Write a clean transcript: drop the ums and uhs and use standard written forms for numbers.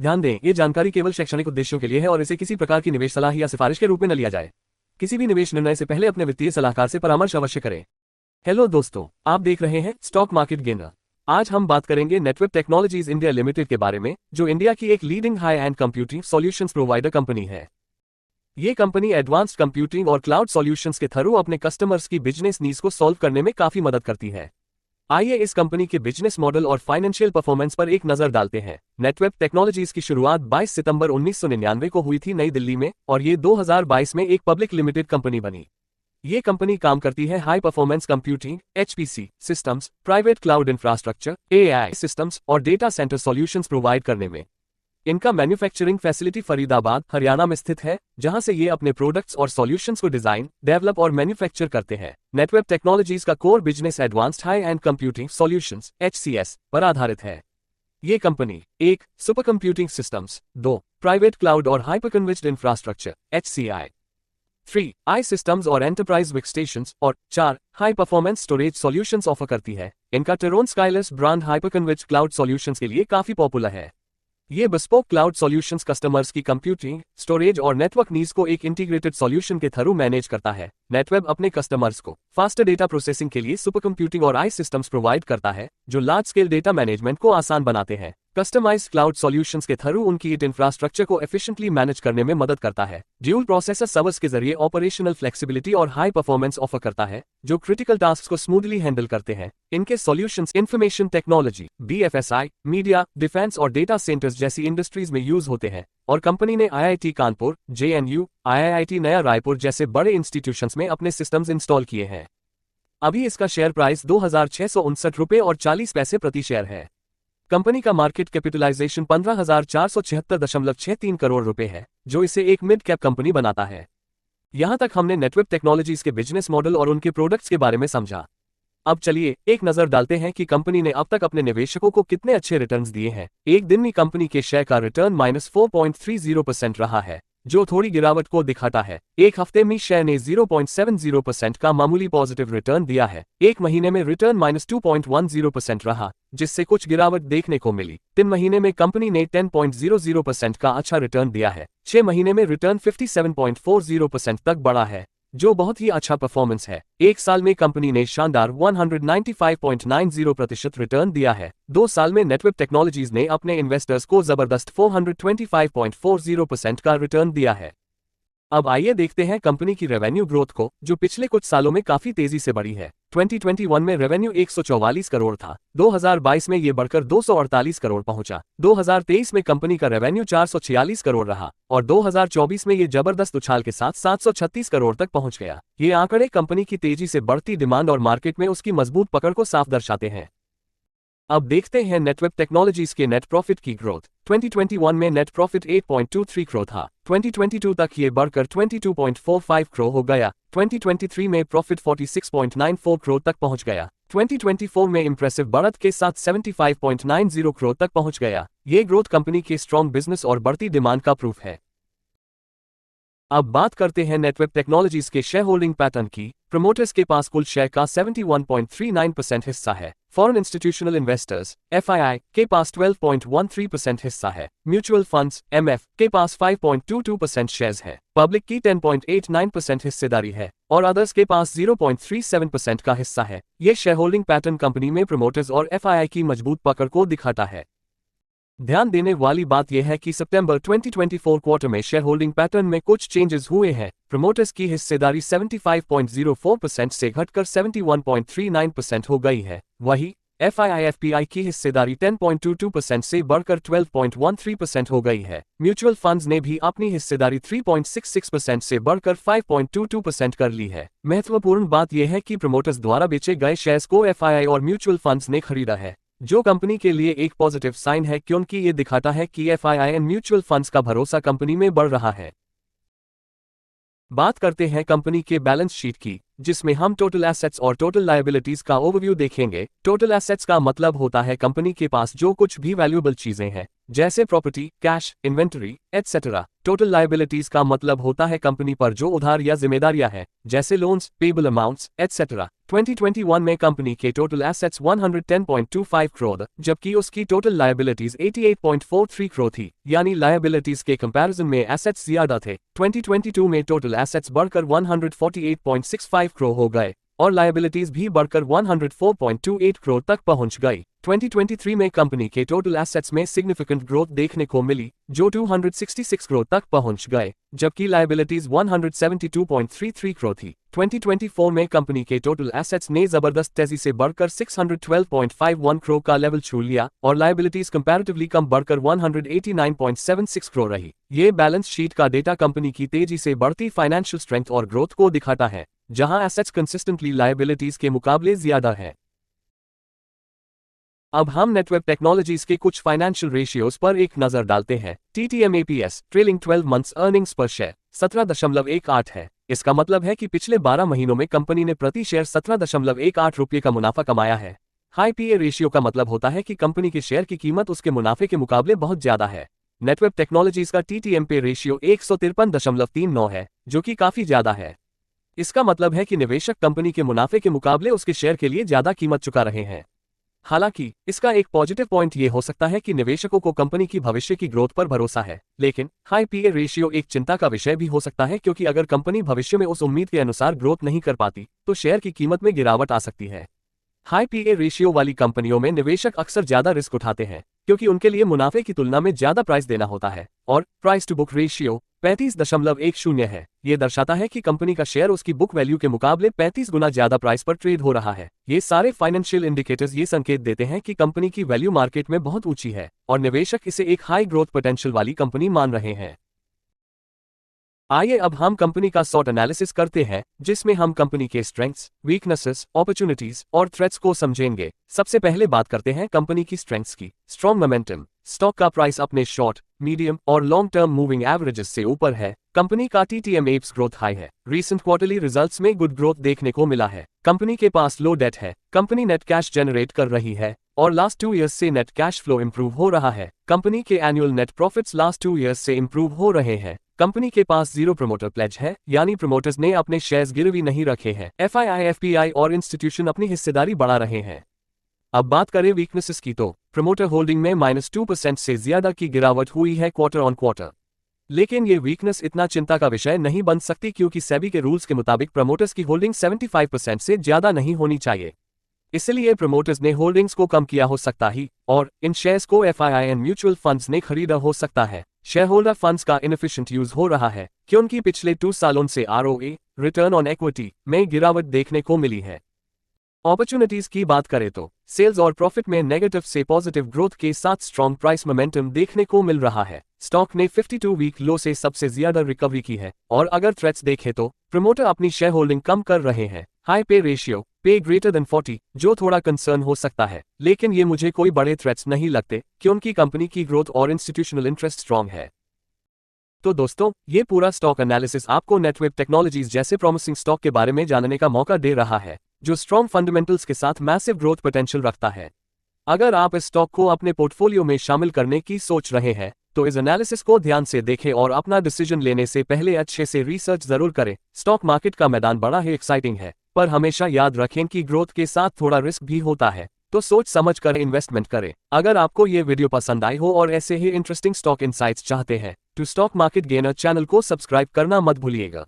ध्यान दें, ये जानकारी केवल शैक्षणिक उद्देश्यों के लिए है और इसे किसी प्रकार की निवेश सलाह या सिफारिश के रूप में न लिया जाए। किसी भी निवेश निर्णय से पहले अपने वित्तीय सलाहकार से परामर्श अवश्य करें। हेलो दोस्तों, आप देख रहे हैं स्टॉक मार्केट गेनर। आज हम बात करेंगे नेटवेब टेक्नोलॉजीज इंडिया लिमिटेड के बारे में, जो इंडिया की एक leading high and computing solutions provider company है। ये कंपनी एडवांस्ड कंप्यूटिंग और क्लाउड सॉल्यूशंस के थ्रू अपने कस्टमर्स की बिजनेस नीड्स को सॉल्व करने में काफी मदद करती है। आइए इस कंपनी के बिजनेस मॉडल और फाइनेंशियल परफॉर्मेंस पर एक नजर डालते हैं। नेटवेब टेक्नोलॉजीज की शुरुआत 22 सितंबर 1999 को हुई थी नई दिल्ली में, और ये 2022 में एक पब्लिक लिमिटेड कंपनी बनी। ये कंपनी काम करती है high performance computing HPC systems, private cloud infrastructure AI systems और डेटा सेंटर सॉल्यूशंस प्रोवाइड करने में। इनका मैन्युफैक्चरिंग फैसिलिटी फरीदाबाद, हरियाणा में स्थित है, जहां से ये अपने प्रोडक्ट्स और सॉल्यूशंस को डिजाइन, डेवलप और मैन्युफैक्चर करते हैं। नेटवेब टेक्नोलॉजीज का core business advanced high and computing solutions HCS पर आधारित है। ये company 1. Super computing systems, 2. Private cloud और हाइपरकन्वर्ज्ड इंफ्रास्ट्रक्चर HCI, 3. आई सिस्टम्स और एंटरप्राइज वर्कस्टेशंस और 4. High performance storage solutions offer करती है। इनका टेरोन स्काईलेस ब्रांड हाइपरकन्वर्ज्ड क्लाउड सॉल्यूशंस के लिए काफी पॉपुलर है। ये bespoke क्लाउड सॉल्यूशंस कस्टमर्स की कंप्यूटिंग, स्टोरेज और नेटवर्क नीड्स को एक इंटीग्रेटेड सॉल्यूशन के थ्रू मैनेज करता है। नेटवेब अपने कस्टमर्स को फास्टर डेटा प्रोसेसिंग के लिए सुपर कंप्यूटिंग और आई सिस्टम्स प्रोवाइड करता है, जो लार्ज स्केल डेटा मैनेजमेंट को आसान बनाते हैं। कस्टमाइज्ड क्लाउड सॉल्यूशंस के थ्रू उनकी इंफ्रास्ट्रक्चर को एफिशिएंटली मैनेज करने में मदद करता है। ड्यूल प्रोसेसर सर्वर्स के जरिए ऑपरेशनल फ्लेक्सिबिलिटी और हाई परफॉर्मेंस ऑफर करता है, जो क्रिटिकल टास्क को स्मूथली हैंडल करते हैं। इनके solutions information technology, BFSI, media, defence और डेटा सेंटर्स जैसी इंडस्ट्रीज में यूज होते हैं, और कंपनी ने IIT कानपुर, JNU, IIT नया रायपुर जैसे बड़े इंस्टीट्यूशंस में अपने सिस्टम्स इंस्टॉल किए हैं। अभी इसका शेयर प्राइस 2,659 रुपये और 40 पैसे प्रति शेयर है। कंपनी का मार्केट कैपिटलाइजेशन 15,476.63 करोड़ रुपए है, जो इसे एक मिड कैप कंपनी बनाता है। यहां तक हमने नेटवेब टेक्नोलॉजीज के बिजनेस मॉडल और उनके प्रोडक्ट्स के बारे में समझा। अब चलिए एक नजर डालते हैं कि कंपनी ने अब तक अपने निवेशकों को कितने अच्छे रिटर्न्स दिए हैं। एक दिन में कंपनी के शेयर का रिटर्न -4.30% रहा है, जो थोड़ी गिरावट को दिखाता है। एक हफ्ते में शेयर ने 0.70% का मामूली पॉजिटिव रिटर्न दिया है। एक महीने में रिटर्न -2.10% रहा, जिससे कुछ गिरावट देखने को मिली। 3 महीने में कंपनी ने 10.00% का अच्छा रिटर्न दिया है। 6 महीने में रिटर्न 57.40% तक बढ़ा है, जो बहुत ही अच्छा परफॉर्मेंस है। एक साल में कंपनी ने शानदार 195.90% रिटर्न दिया है। 2 साल में नेटवेब टेक्नोलॉजीज ने अपने इन्वेस्टर्स को जबरदस्त 425.40% का रिटर्न दिया है। अब आइए देखते हैं कंपनी की रेवेन्यू ग्रोथ को, जो पिछले कुछ सालों में काफी तेजी से बढ़ी है। 2021 में रेवेन्यू 144 करोड़ था। 2022 में ये बढ़कर 248 करोड़ पहुंचा। 2023 में कंपनी का रेवेन्यू 446 करोड़ रहा, और 2024 में ये जबरदस्त उछाल के साथ 736 करोड़ तक पहुंच गया। ये आंकड़े कंपनी की तेजी से बढ़ती डिमांड और मार्केट में उसकी मजबूत पकड़ को साफ दर्शाते हैं। अब देखते हैं नेटवेब टेक्नोलॉजीज के नेट प्रॉफिट की ग्रोथ। 2021 में नेट प्रॉफिट 8.23 करोड़ था। 2022 तक ये बढ़कर 22.45 करोड़ हो गया। 2023 में प्रॉफिट 46.94 करोड़ तक पहुंच गया। 2024 में इंप्रेसिव बढ़त के साथ 75.90 करोड़ तक पहुंच गया। ये ग्रोथ कंपनी के स्ट्रॉन्ग बिजनेस और बढ़ती डिमांड का प्रूफ है। अब बात करते हैं नेटवेब टेक्नोलॉजीज के शेयर होल्डिंग पैटर्न की। प्रमोटर्स के पास कुल शेयर का 71.39% हिस्सा है। फॉरेन इंस्टीट्यूशनल इन्वेस्टर्स FII के पास 12.13% हिस्सा है। म्यूचुअल फंड्स MF के पास 5.22% शेयर्स है। पब्लिक की 10.89% हिस्सेदारी है, और अदर्स के पास 0.37% का हिस्सा है। ये शेयर होल्डिंग पैटर्न कंपनी में प्रमोटर्स और FII की मजबूत पकड़ को दिखाता है। ध्यान देने वाली बात यह है कि सितंबर 2024 क्वार्टर में शेयर होल्डिंग पैटर्न में कुछ चेंजेस हुए हैं। प्रमोटर्स की हिस्सेदारी 75.04% से घटकर 71.39% हो गई है। वहीं FII-FPI की हिस्सेदारी 10.22% से बढ़कर 12.13% हो गई है। म्यूचुअल फंड्स ने भी अपनी हिस्सेदारी 3.66% से बढ़कर 5.22% कर ली है। महत्वपूर्ण बात यह है कि प्रमोटर्स द्वारा बेचे गए शेयर्स को FII और म्यूचुअल फंड्स ने खरीदा है, जो कंपनी के लिए एक पॉजिटिव साइन है, क्योंकि ये दिखाता है कि FII एंड म्यूचुअल फंड्स का भरोसा कंपनी में बढ़ रहा है। बात करते हैं कंपनी के बैलेंस शीट की, जिसमें हम टोटल एसेट्स और टोटल लायबिलिटीज का ओवरव्यू देखेंगे। टोटल एसेट्स का मतलब होता है कंपनी के पास जो कुछ भी वैल्यूएबल चीजें हैं, जैसे property, cash, inventory, etcetera. Total liabilities का मतलब होता है कंपनी पर जो उधार या जिम्मेदारियां हैं, जैसे लोन्स, पेबल अमाउंट्स, एटसेट्रा। 2021 में कंपनी के टोटल एसेट्स 110.25 करोड़ जबकि उसकी टोटल लायबिलिटीज 88.43 करोड़ थी, यानी लायबिलिटीज के कंपैरिजन में एसेट्स ज्यादा थे। 2022 में टोटल एसेट्स बढ़कर 148.65 करोड़ हो गए और लायबिलिटीज भी बढ़कर 104.28 करोड़ तक पहुंच गई। 2023 में कंपनी के टोटल एसेट्स में सिग्निफिकेंट ग्रोथ देखने को मिली, जो 266 करोड़ तक पहुंच गए, जबकि लायबिलिटीज 172.33 करोड़ थी। 2024 में कंपनी के टोटल एसेट्स ने जबरदस्त तेजी से बढ़कर 612.51 करोड़ का लेवल छू लिया और लायबिलिटीज कंपैरेटिवली कम बढ़कर 189.76 करोड़ रही। ये बैलेंस शीट का डेटा कंपनी की तेजी से बढ़ती फाइनेंशियल स्ट्रेंथ और ग्रोथ को दिखाता है, जहां एसेट्स कंसिस्टेंटली लायबिलिटीज के मुकाबले ज्यादा है। अब हम नेटवेब टेक्नोलॉजीज के कुछ फाइनेंशियल रेशियोज पर एक नजर डालते हैं। TTM/APS ट्रेलिंग 12 मंथ्स अर्निंग्स पर शेयर 17.18 है। इसका मतलब है कि पिछले 12 महीनों में कंपनी ने प्रति शेयर 17.18 रुपये का मुनाफा कमाया है। हाई PE रेशियो का मतलब होता है कि कंपनी के शेयर की कीमत उसके मुनाफे के मुकाबले बहुत ज्यादा है। नेटवेब टेक्नोलॉजीज का TTM पे रेशियो 153.39 है, जो कि काफी ज्यादा है। इसका मतलब है कि निवेशक कंपनी के मुनाफे के मुकाबले उसके शेयर के लिए ज्यादा कीमत चुका रहे हैं। हालांकि इसका एक पॉजिटिव पॉइंट ये हो सकता है कि निवेशकों को कंपनी की भविष्य की ग्रोथ पर भरोसा है, लेकिन हाई PE रेशियो एक चिंता का विषय भी हो सकता है, क्योंकि अगर कंपनी भविष्य में उस उम्मीद के अनुसार ग्रोथ नहीं कर पाती तो शेयर की कीमत में गिरावट आ सकती है। हाई PE रेशियो वाली कंपनियों में निवेशक अक्सर ज्यादा रिस्क उठाते हैं, क्योंकि उनके लिए मुनाफे की तुलना में ज्यादा प्राइस देना होता है, और प्राइस टू बुक रेशियो 35.10 है। ये दर्शाता है कि कंपनी का शेयर उसकी बुक वैल्यू के मुकाबले 35 गुना ज्यादा प्राइस पर ट्रेड हो रहा है। ये सारे फाइनेंशियल इंडिकेटर्स ये संकेत देते हैं कि कंपनी की वैल्यू मार्केट में बहुत ऊंची है और निवेशक इसे एक हाई ग्रोथ पोटेंशियल वाली कंपनी मान रहे हैं। आइए अब हम कंपनी का SWOT एनालिसिस करते हैं, जिसमें हम कंपनी के स्ट्रेंथ्स, वीकनेसेस, अपॉर्चुनिटीज और थ्रेट्स को समझेंगे। सबसे पहले बात करते हैं कंपनी की स्ट्रेंथ्स की। Strong momentum. स्टॉक का प्राइस अपने शॉर्ट, मीडियम और लॉन्ग टर्म मूविंग एवरेजेस से ऊपर है। कंपनी का TTM/APS ग्रोथ हाई है। रीसेंट क्वार्टरली रिजल्ट्स में गुड ग्रोथ देखने को मिला है। कंपनी के पास लो डेट है। कंपनी नेट कैश जनरेट कर रही है और लास्ट 2 ईयर्स से नेट कैश फ्लो इंप्रूव हो रहा है। कंपनी के annual net profits last 2 years से इंप्रूव हो रहे हैं। कंपनी के पास जीरो प्रमोटर प्लेज है, यानी प्रमोटर्स ने अपने शेयर्स गिरवी नहीं रखे हैं। FII, FPI और इंस्टीट्यूशन अपनी हिस्सेदारी बढ़ा रहे हैं। अब बात करें वीकनेसेस की तो प्रमोटर होल्डिंग में -2% से ज्यादा की गिरावट हुई है क्वार्टर ऑन क्वार्टर। लेकिन ये वीकनेस इतना चिंता का विषय नहीं बन सकती, क्योंकि सेबी के रूल्स के मुताबिक प्रमोटर्स की होल्डिंग 75% से ज्यादा नहीं होनी चाहिए। इसलिए प्रमोटर्स ने होल्डिंग्स को कम किया हो सकता ही, और इन शेयर्स को FII एंड म्यूचुअल फंड्स ने खरीदा हो सकता है। शेयर होल्डर फंड्स का इनएफिशिएंट यूज हो रहा है, क्योंकि पिछले 2 सालों से ROE, रिटर्न ऑन इक्विटी, में गिरावट देखने को मिली है। अपॉर्चुनिटीज की बात करें तो सेल्स और प्रॉफिट में नेगेटिव से पॉजिटिव ग्रोथ के साथ स्ट्रॉन्ग प्राइस मोमेंटम देखने को मिल रहा है। स्टॉक ने 52 वीक लो से सबसे ज्यादा रिकवरी की है, और अगर थ्रेट्स देखें तो प्रमोटर अपनी शेयर होल्डिंग कम कर रहे हैं। हाई पे रेशियो, पे ग्रेटर देन 40, जो थोड़ा कंसर्न हो सकता है, लेकिन ये मुझे कोई बड़े थ्रेट्स नहीं लगते, क्योंकि कंपनी की ग्रोथ और इंस्टीट्यूशनल इंटरेस्ट स्ट्रॉन्ग है। तो दोस्तों, ये पूरा स्टॉक एनालिसिस आपको नेटवेब टेक्नोलॉजीज जैसे प्रॉमिसिंग स्टॉक के बारे में जानने का मौका दे रहा है, जो स्ट्रॉन्ग फंडामेंटल्स के साथ मैसिव ग्रोथ पोटेंशियल रखता है। अगर आप इस स्टॉक को अपने पोर्टफोलियो में शामिल करने की सोच रहे हैं, तो इस एनालिसिस को ध्यान से देखें और अपना डिसीजन लेने से पहले अच्छे से रिसर्च जरूर करें। स्टॉक मार्केट का मैदान बड़ा ही एक्साइटिंग है, पर हमेशा याद रखें कि ग्रोथ के साथ थोड़ा रिस्क भी होता है, तो सोच समझ कर इन्वेस्टमेंट करें। अगर आपको ये वीडियो पसंद आई हो और ऐसे ही इंटरेस्टिंग स्टॉक इनसाइट्स चाहते हैं, तो स्टॉक मार्केट गेनर चैनल को सब्सक्राइब करना मत भूलिएगा।